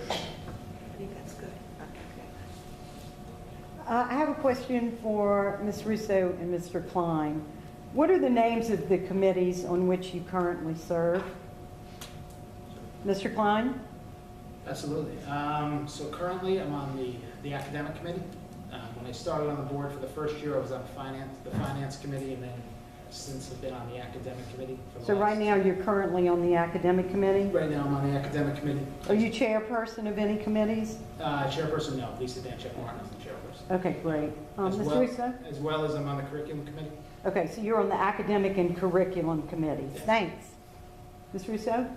I think that's good. Okay. I have a question for Ms. Russo and Mr. Klein. What are the names of the committees on which you currently serve? Mr. Klein? Absolutely. So currently I'm on the academic committee. When I started on the board for the first year, I was on the finance committee, and then since I've been on the academic committee. So right now you're currently on the academic committee? Right now I'm on the academic committee. Are you chairperson of any committees? Chairperson, no. Lisa Danchek Martin is the chairperson. Okay, great. Ms. Russo? As well as I'm on the curriculum committee. Okay, so you're on the academic and curriculum committees. Yes. Thanks. Ms. Russo?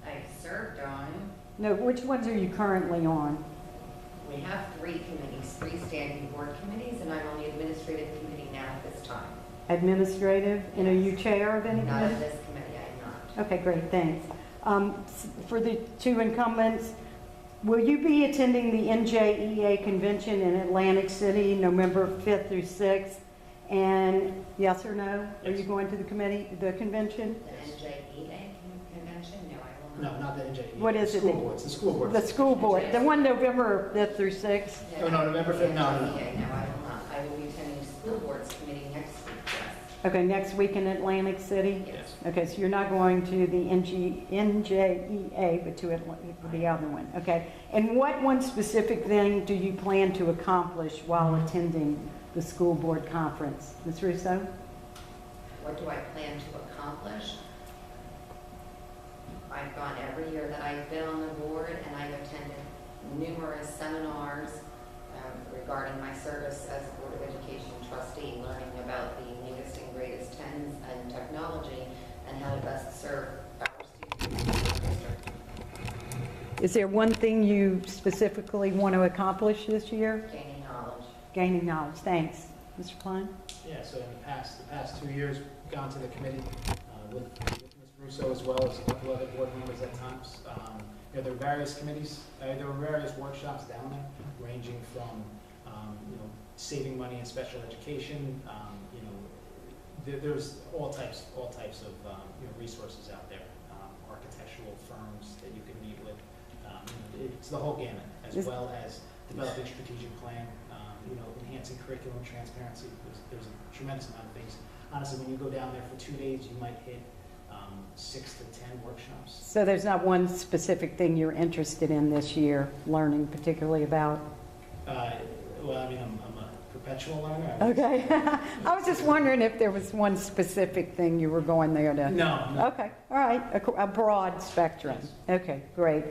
I served on, No, which ones are you currently on? we have 3 committees, 3 standing board committees, and I'm on the administrative committee now at this time. Administrative? And are you chair of any Not of committee? this committee, I am not. Okay, great, thanks. For the 2 incumbents, will you be attending the NJEA convention in Atlantic City, November 5th through 6th? And yes or no? Are you going to the convention? The NJEA convention? No, I will No, not. not the NJE. What is it? School board. It's the school board. The school board, the one November 5th through 6th? Oh, no, November 5th, no. NJEA, no, I will not. I will be attending the school board's committee next week, yes. Okay, next week in Atlantic City? Yes. Okay, so you're not going to the NJEA, but to the other one, okay? And what one specific thing do you plan to accomplish while attending the school board conference? Ms. Russo? What do I plan to accomplish? I've gone every year that I've been on the board, and I've attended numerous seminars regarding my service as a Board of Education trustee, learning about the newest and greatest trends and technology and how to best serve our students in the district. Is there one thing you specifically want to accomplish this year? Gaining knowledge. Gaining knowledge, thanks. Mr. Klein? Yeah, so in the past 2 years, gone to the committee with Ms. Russo as well as a couple other board members at times. There were various committees, there were various workshops down there, ranging from saving money in special education. There's all types of resources out there. Architectural firms that you can meet with. It's the whole gamut, as well as developing strategic plan. Enhancing curriculum transparency. There's a tremendous amount of things. Honestly, when you go down there for 2 days, you might hit 6 to 10 workshops. So there's not one specific thing you're interested in this year, learning particularly about? Well, I mean, I'm a perpetual learner. Okay. I was just wondering if there was one specific thing you were going there to... No. Okay, all right, a broad spectrum. Yes. Okay, great.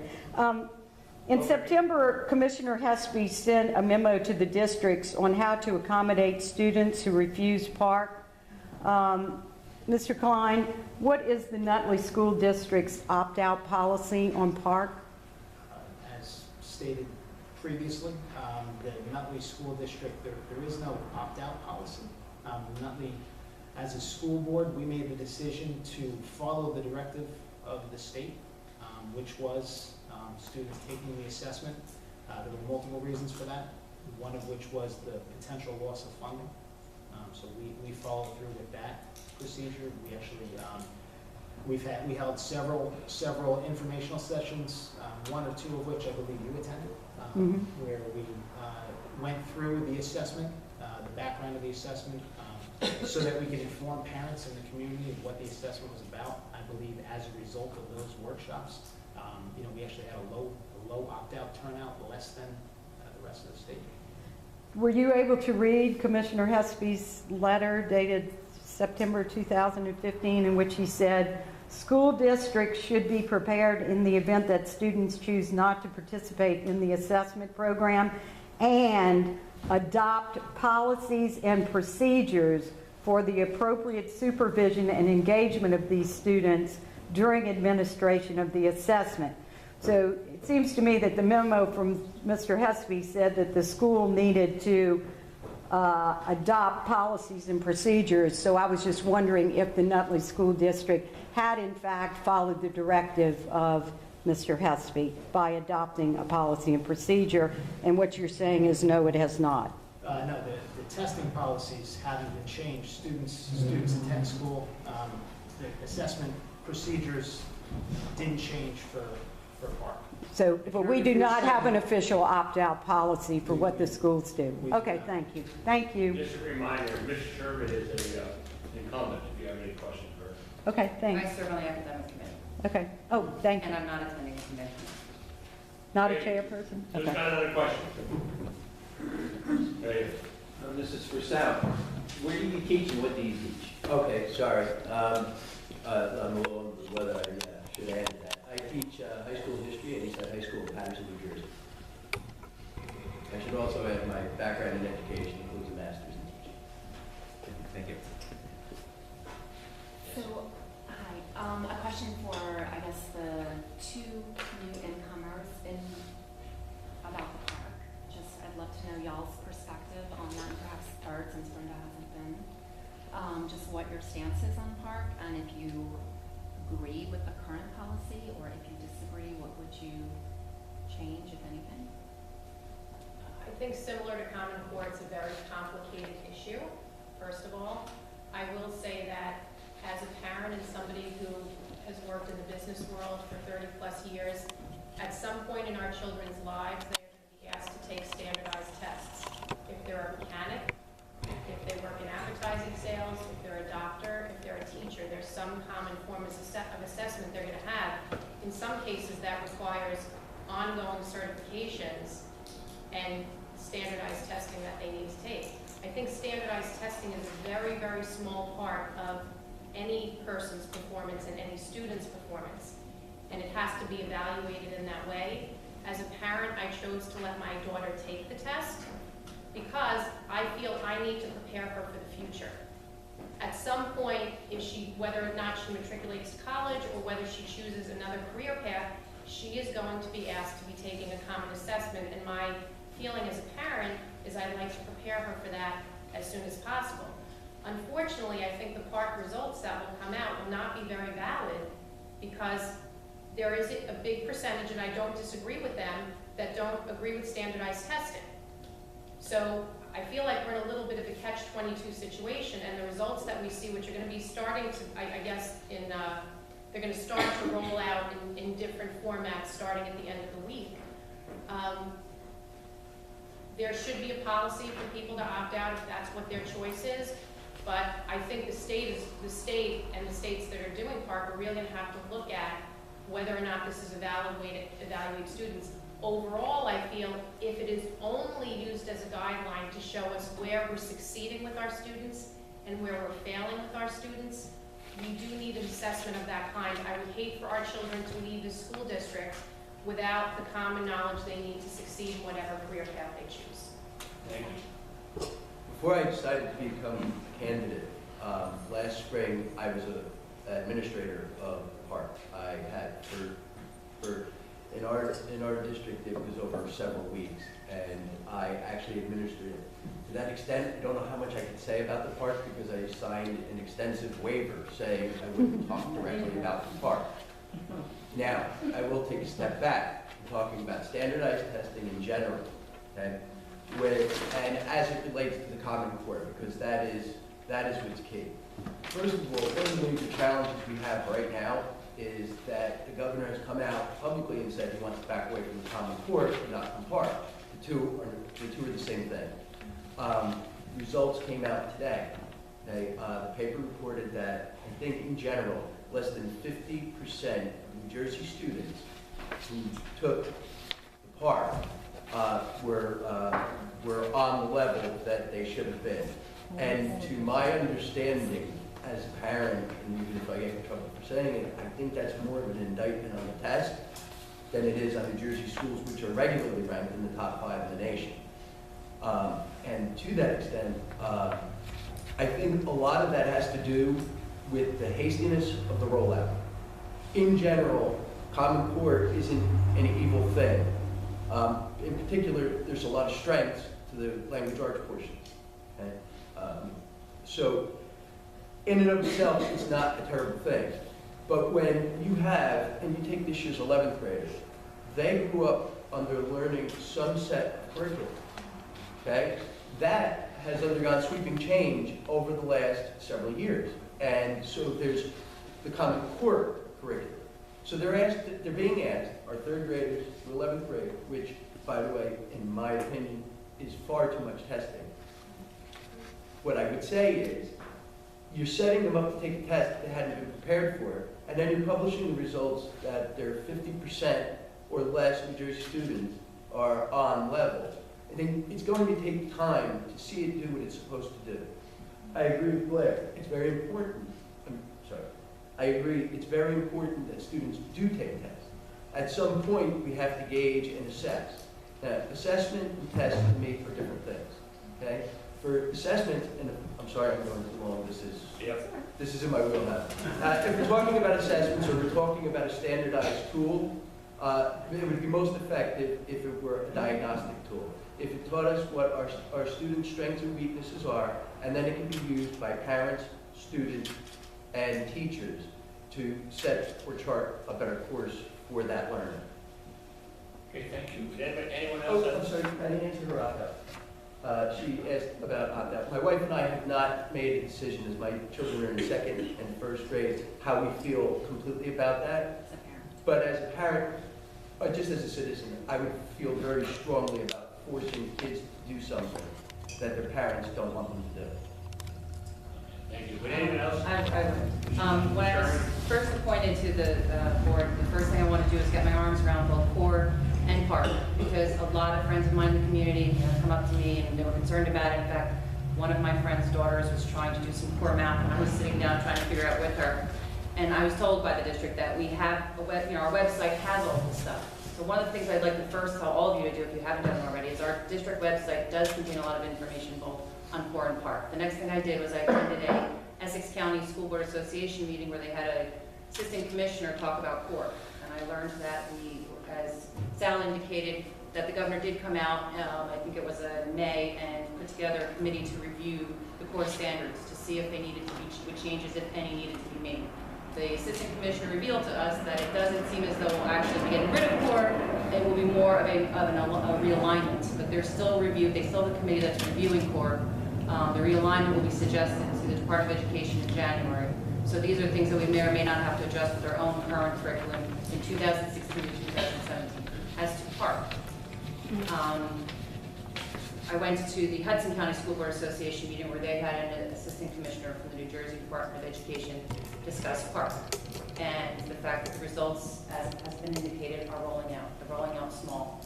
In September, Commissioner Hespy sent a memo to the districts on how to accommodate students who refuse PARCC. Mr. Klein, what is the Nutley School District's opt-out policy on PARCC? As stated previously, the Nutley School District, there is no opt-out policy. Nutley, as a school board, we made the decision to follow the directive of the state, which was students taking the assessment. There were multiple reasons for that, one of which was the potential loss of funding. So we followed through with that procedure. We actually, we held several informational sessions, 1 or 2 of which I believe you attended, where we went through the assessment, the background of the assessment, so that we could inform parents in the community of what the assessment was about. I believe as a result of those workshops, we actually had a low opt-out turnout, less than the rest of the state. Were you able to read Commissioner Hespy's letter dated September 2015 in which he said, school districts should be prepared in the event that students choose not to participate in the assessment program and adopt policies and procedures for the appropriate supervision and engagement of these students during administration of the assessment. So it seems to me that the memo from Mr. Hespy said that the school needed to adopt policies and procedures. So I was just wondering if the Nutley School District had in fact followed the directive of Mr. Hespy by adopting a policy and procedure. And what you're saying is no, it has not. No, the testing policies haven't been changed. Students attend school. The assessment procedures didn't change for for PARCC. So, but we do not have an official opt-out policy for what the schools do. Okay, thank you. Thank you. Just a reminder, Ms. Sherman is an incumbent, if you have any questions for her. Okay, I thanks. serve on the academic committee, Okay. Oh, thank you. and I'm not attending the convention. Not a chairperson? Who's Okay. got another question? Hey, This is for Sal. Where do you teach and what do you teach? Okay, sorry. I'm a little under the weather. I should add to that. I teach high school history at Eastside High School in Patterson, New Jersey. I should also add my background in education includes a master's in teaching. Thank you. So, hi, a question for, I guess, the two new incomers about the park. Just, I'd love to know y'all's perspective on that, perhaps Art, since Brenda hasn't been. Just what your stance is on the park, and if you agree with the current policy, or if you disagree, what would you change, if anything? I think similar to Common Core, it's a very complicated issue, first of all. I will say that as a parent and somebody who has worked in the business world for 30-plus years, at some point in our children's lives, they are going to be asked to take standardized tests. If they're a mechanic, if they work in advertising sales, if they're a doctor, if they're a teacher, there's some common form of assessment they're going to have. In some cases, that requires ongoing certifications and standardized testing that they need to take. I think standardized testing is a very, very small part of any person's performance and any student's performance, and it has to be evaluated in that way. As a parent, I chose to let my daughter take the test because I feel I need to prepare her for the future. At some point, whether or not she matriculates to college or whether she chooses another career path, she is going to be asked to be taking a common assessment, and my feeling as a parent is I'd like to prepare her for that as soon as possible. Unfortunately, I think the PARCC results that will come out will not be very valid because there is a big percentage, and I don't disagree with them, that don't agree with standardized testing. So I feel like we're in a little bit of a catch-22 situation, and the results that we see, which are going to be starting to, I guess, they're going to start to roll out in different formats starting at the end of the week. There should be a policy for people to opt out if that's what their choice is, but I think the state and the states that are doing PARCC are really going to have to look at whether or not this is a valid way to evaluate students. Overall, I feel if it is only used as a guideline to show us where we're succeeding with our students and where we're failing with our students, we do need an assessment of that kind. I would hate for our children to leave the school district without the common knowledge they need to succeed in whatever career path they choose. thank you. Before I decided to become a candidate, last spring I was an administrator of the park. I had in our district it was over several weeks, and I actually administered it. To that extent, I don't know how much I could say about the park because I signed an extensive waiver saying I wouldn't talk directly about the park. Now, I will take a step back in talking about standardized testing in general, okay? And as it relates to the Common Core, because that is what's key. First of all, one of the major challenges we have right now is that the governor has come out publicly and said he wants to back away from the Common Core, not from PARCC. The two are the same thing. Results came out today. The paper reported that, I think in general, less than 50% of New Jersey students who took the PARCC were on the level that they should have been. And to my understanding, as a parent, and even if I get in trouble for saying it, I think that's more of an indictment on the test than it is on New Jersey schools, which are regularly ranked in the top 5 in the nation. And to that extent, I think a lot of that has to do with the hastiness of the rollout. In general, Common Core isn't an evil thing. In particular, there's a lot of strengths to the language arts portion. Okay? So, in and of itself, it's not a terrible thing. But when you have, and you take this year's 11th graders, they grew up under learning some set of curriculum. Okay? That has undergone sweeping change over the last several years. And so there's the Common Core curriculum. So they're being asked, our third graders to 11th grade, which, by the way, in my opinion, is far too much testing. What I would say is, you're setting them up to take a test they hadn't been prepared for, and then you're publishing the results that their 50% or less New Jersey students are on level. I think it's going to take time to see it do what it's supposed to do. I agree with Blair. It's very important. I'm sorry. I agree. It's very important that students do take tests. At some point, we have to gauge and assess. Now, assessment and tests are made for different things. Okay? For assessment, and I'm sorry I'm going too long. This is in my wheelhouse. If we're talking about assessments or we're talking about a standardized tool, it would be most effective if it were a diagnostic tool. If it taught us what our students' strengths and weaknesses are, and then it can be used by parents, students, and teachers to set or chart a better course for that learner. Okay, thank you. Anyone Oh, else? I'm sorry, I didn't answer her opt-out. She asked about opt-out. My wife and I have not made a decision, as my children are in second and first grade, how we feel completely about that. As a parent. But as a parent, or just as a citizen, I would feel very strongly about forcing kids to do something that their parents don't want them to do. Thank you. Would anyone else? I would. When I was first appointed to the board, the first thing I wanted to do is get my arms around both core and PARCC, because a lot of friends of mine in the community come up to me and they were concerned about it. In fact, one of my friend's daughters was trying to do some core math, and I was sitting down trying to figure out with her. And I was told by the district that we have our website has all this stuff. So one of the things I'd like to first tell all of you to do, if you haven't done it already, is our district website does contain a lot of information both on core and PARCC. The next thing I did was I attended a Essex County School Board Association meeting where they had an assistant commissioner talk about core. And I learned that as Sal indicated, that the governor did come out, I think it was in May, and put together a committee to review the core standards to see if they needed to be, what changes, if any, needed to be made. The assistant commissioner revealed to us that it doesn't seem as though we'll actually be getting rid of core. It will be more of a realignment, but they're still reviewed. They still have a committee that's reviewing core. The realignment will be suggested to the Department of Education in January. So these are things that we may or may not have to adjust with our own current curriculum in 2016 to 2017. As to PARCC, I went to the Hudson County School Board Association meeting where they had an assistant commissioner from the New Jersey Department of Education discuss PARCC and the fact that the results, as has been indicated, are rolling out. They're rolling out small.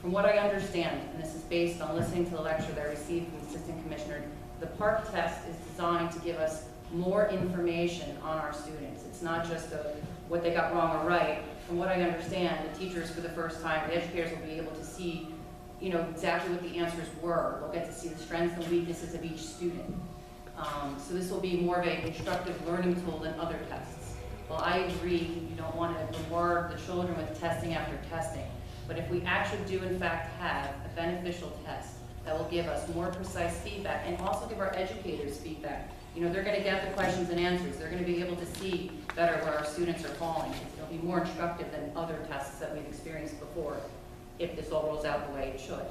From what I understand, and this is based on listening to the lecture that I received from the assistant commissioner, the PARCC test is designed to give us more information on our students. It's not just what they got wrong or right. From what I understand, the teachers for the first time, the educators will be able to see exactly what the answers were. They'll get to see the strengths and weaknesses of each student. So this will be more of an instructive learning tool than other tests. Well, I agree, you don't want to bombard the children with testing after testing. But if we actually do in fact have a beneficial test that will give us more precise feedback and also give our educators feedback, they're going to get the questions and answers. They're going to be able to see better where our students are falling. It'll be more instructive than other tests that we've experienced before, if this all rolls out the way it should.